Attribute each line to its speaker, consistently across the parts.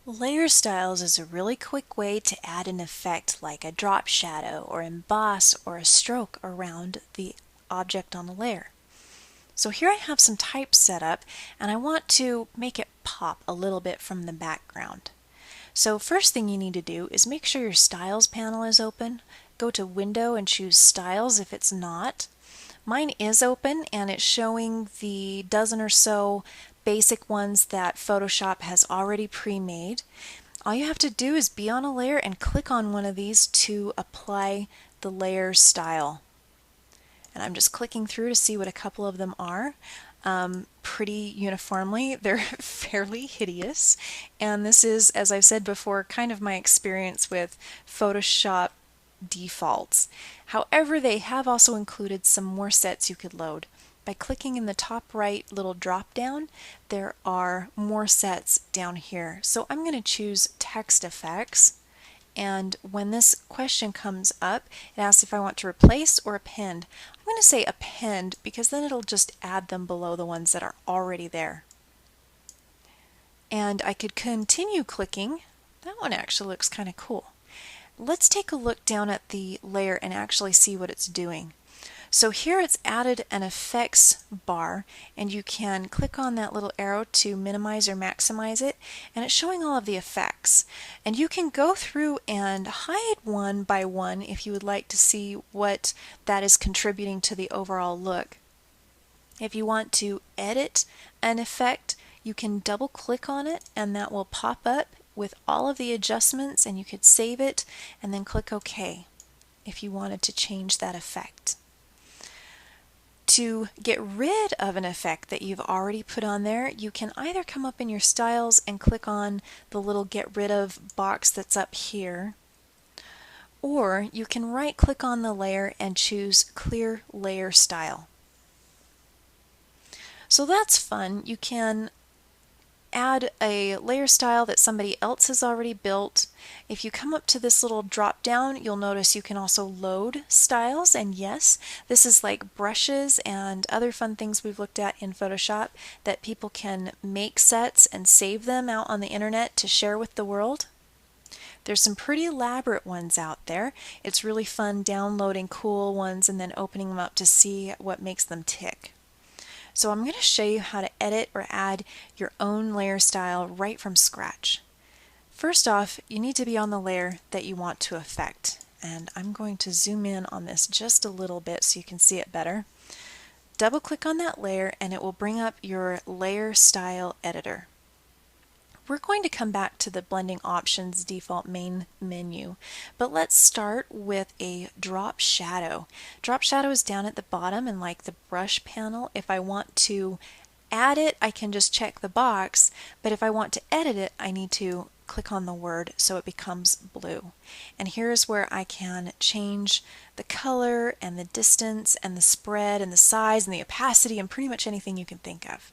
Speaker 1: Layer styles is a really quick way to add an effect like a drop shadow or emboss or a stroke around the object on the layer. So here I have some types set up and I want to make it pop a little bit from the background. So first thing you need to do is make sure your Styles panel is open. Go to Window and choose Styles if it's not. Mine is open and it's showing the dozen or so basic ones that Photoshop has already pre-made. All you have to do is be on a layer and click on one of these to apply the layer style. And I'm just clicking through to see what a couple of them are. Pretty uniformly, they're fairly hideous. And this is, as I've said before, kind of my experience with Photoshop defaults. However, they have also included some more sets you could load. By clicking in the top right little drop down, there are more sets down here. So I'm going to choose text effects, and when this question comes up, it asks if I want to replace or append. I'm going to say append because then it'll just add them below the ones that are already there. And I could continue clicking. That one actually looks kind of cool. Let's take a look down at the layer and actually see what it's doing. So here it's added an effects bar, and you can click on that little arrow to minimize or maximize it, and it's showing all of the effects. And you can go through and hide one by one if you would like to see what that is contributing to the overall look. If you want to edit an effect, you can double click on it and that will pop up with all of the adjustments, and you could save it and then click OK if you wanted to change that effect. To get rid of an effect that you've already put on there, you can either come up in your styles and click on the little get rid of box that's up here, or you can right click on the layer and choose clear layer style. So that's fun. You can add a layer style that somebody else has already built. If you come up to this little drop down, you'll notice you can also load styles, and yes, this is like brushes and other fun things we've looked at in Photoshop that people can make sets and save them out on the internet to share with the world. There's some pretty elaborate ones out there. It's really fun downloading cool ones and then opening them up to see what makes them tick. So I'm going to show you how to edit or add your own layer style right from scratch. First off, you need to be on the layer that you want to affect. And I'm going to zoom in on this just a little bit so you can see it better. Double click on that layer and it will bring up your layer style editor. We're going to come back to the blending options default main menu, but let's start with a drop shadow. Drop shadow is down at the bottom, and like the brush panel, if I want to add it, I can just check the box, but if I want to edit it, I need to click on the word so it becomes blue. And here's where I can change the color and the distance and the spread and the size and the opacity and pretty much anything you can think of.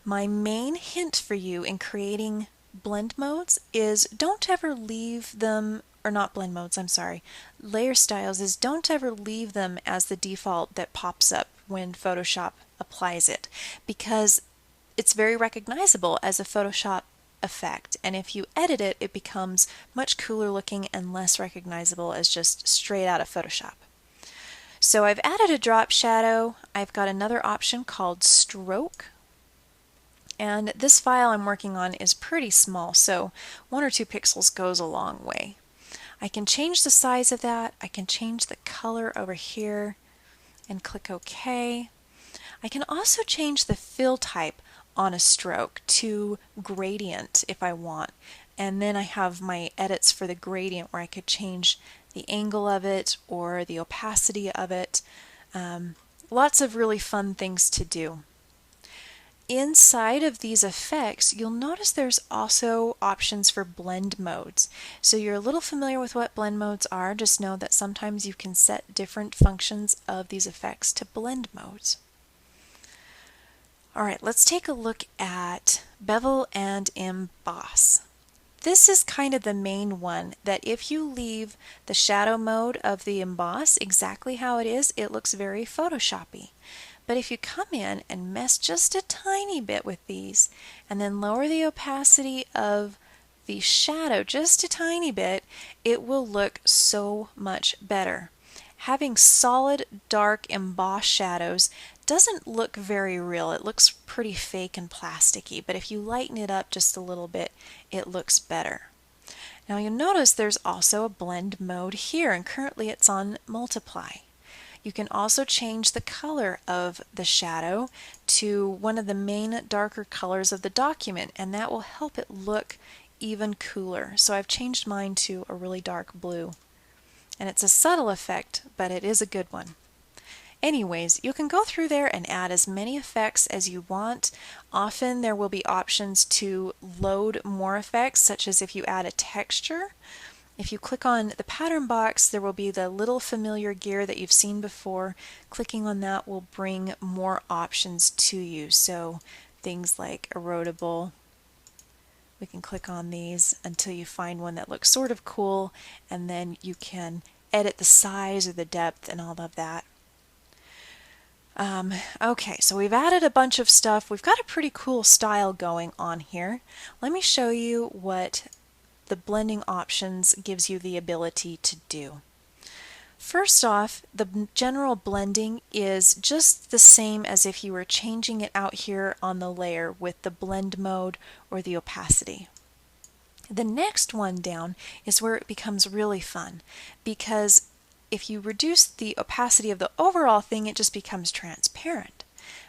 Speaker 1: My main hint for you in creating blend modes is don't ever leave them, or not blend modes, I'm sorry, layer styles is don't ever leave them as the default that pops up when Photoshop applies it, because it's very recognizable as a Photoshop effect, and if you edit it, it becomes much cooler looking and less recognizable as just straight out of Photoshop. So I've added a drop shadow. I've got another option called stroke. And this file I'm working on is pretty small, so 1 or 2 pixels goes a long way. I can change the size of that. I can change the color over here and click OK. I can also change the fill type on a stroke to gradient if I want. And then I have my edits for the gradient where I could change the angle of it or the opacity of it. Lots of really fun things to do. Inside of these effects, you'll notice there's also options for blend modes. So you're a little familiar with what blend modes are, just know that sometimes you can set different functions of these effects to blend modes. Alright, let's take a look at bevel and emboss. This is kind of the main one that if you leave the shadow mode of the emboss exactly how it is, it looks very Photoshop-y. But if you come in and mess just a tiny bit with these and then lower the opacity of the shadow just a tiny bit, it will look so much better. Having solid, dark, embossed shadows doesn't look very real. It looks pretty fake and plasticky, but if you lighten it up just a little bit, it looks better. Now you'll notice there's also a blend mode here, and currently it's on multiply. You can also change the color of the shadow to one of the main darker colors of the document, and that will help it look even cooler. So I've changed mine to a really dark blue. And it's a subtle effect, but it is a good one. Anyways, you can go through there and add as many effects as you want. Often there will be options to load more effects, such as if you add a texture. If you click on the pattern box, there will be the little familiar gear that you've seen before. Clicking on that will bring more options to you. So things like erodible. We can click on these until you find one that looks sort of cool, and then you can edit the size or the depth and all of that. Okay, so we've added a bunch of stuff. We've got a pretty cool style going on here. Let me show you what the blending options gives you the ability to do. First off, the general blending is just the same as if you were changing it out here on the layer with the blend mode or the opacity. The next one down is where it becomes really fun, because if you reduce the opacity of the overall thing, it just becomes transparent.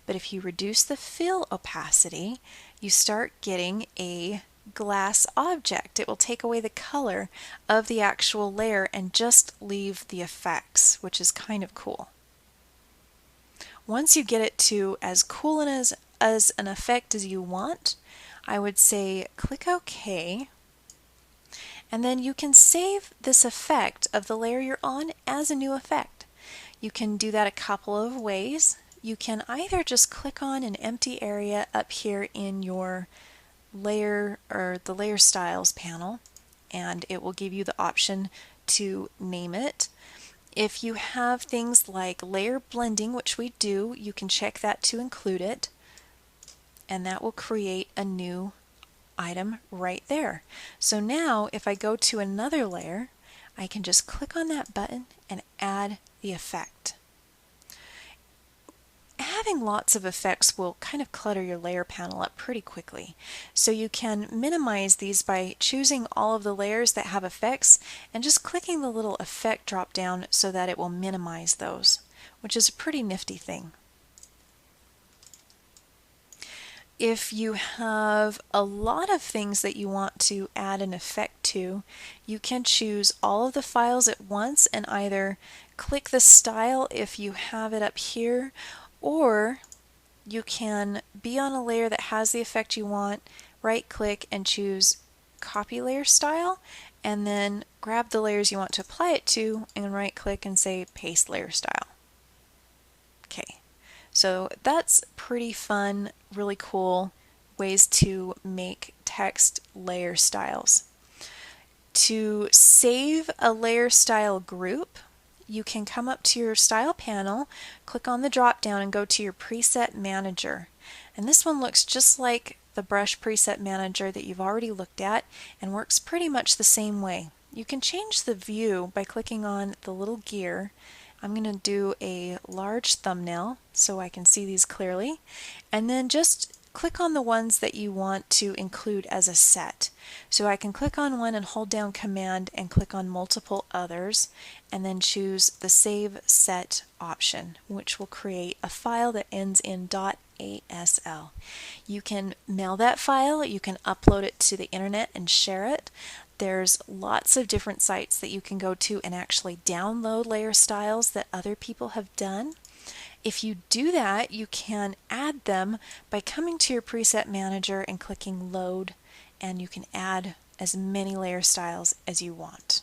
Speaker 1: But if you reduce the fill opacity, you start getting a glass object. It will take away the color of the actual layer and just leave the effects, which is kind of cool. Once you get it to as cool and as an effect as you want, I would say click OK, and then you can save this effect of the layer you're on as a new effect. You can do that a couple of ways. You can either just click on an empty area up here in your layer or the layer styles panel, and it will give you the option to name it. If you have things like layer blending, which we do, you can check that to include it, and that will create a new item right there. So now if I go to another layer, I can just click on that button and add the effect. Having lots of effects will kind of clutter your layer panel up pretty quickly. So you can minimize these by choosing all of the layers that have effects and just clicking the little effect drop down so that it will minimize those, which is a pretty nifty thing. If you have a lot of things that you want to add an effect to, you can choose all of the files at once and either click the style if you have it up here, or you can be on a layer that has the effect you want, right click and choose copy layer style, and then grab the layers you want to apply it to and right click and say paste layer style. Okay. So that's pretty fun, really cool ways to make text layer styles. To save a layer style group, you can come up to your style panel, click on the drop down and go to your preset manager. And this one looks just like the brush preset manager that you've already looked at and works pretty much the same way. You can change the view by clicking on the little gear. I'm going to do a large thumbnail so I can see these clearly, and then just click on the ones that you want to include as a set. So I can click on one and hold down Command and click on multiple others, and then choose the Save Set option, which will create a file that ends in .asl. You can mail that file, you can upload it to the internet and share it. There's lots of different sites that you can go to and actually download layer styles that other people have done. If you do that, you can add them by coming to your preset manager and clicking load, and you can add as many layer styles as you want.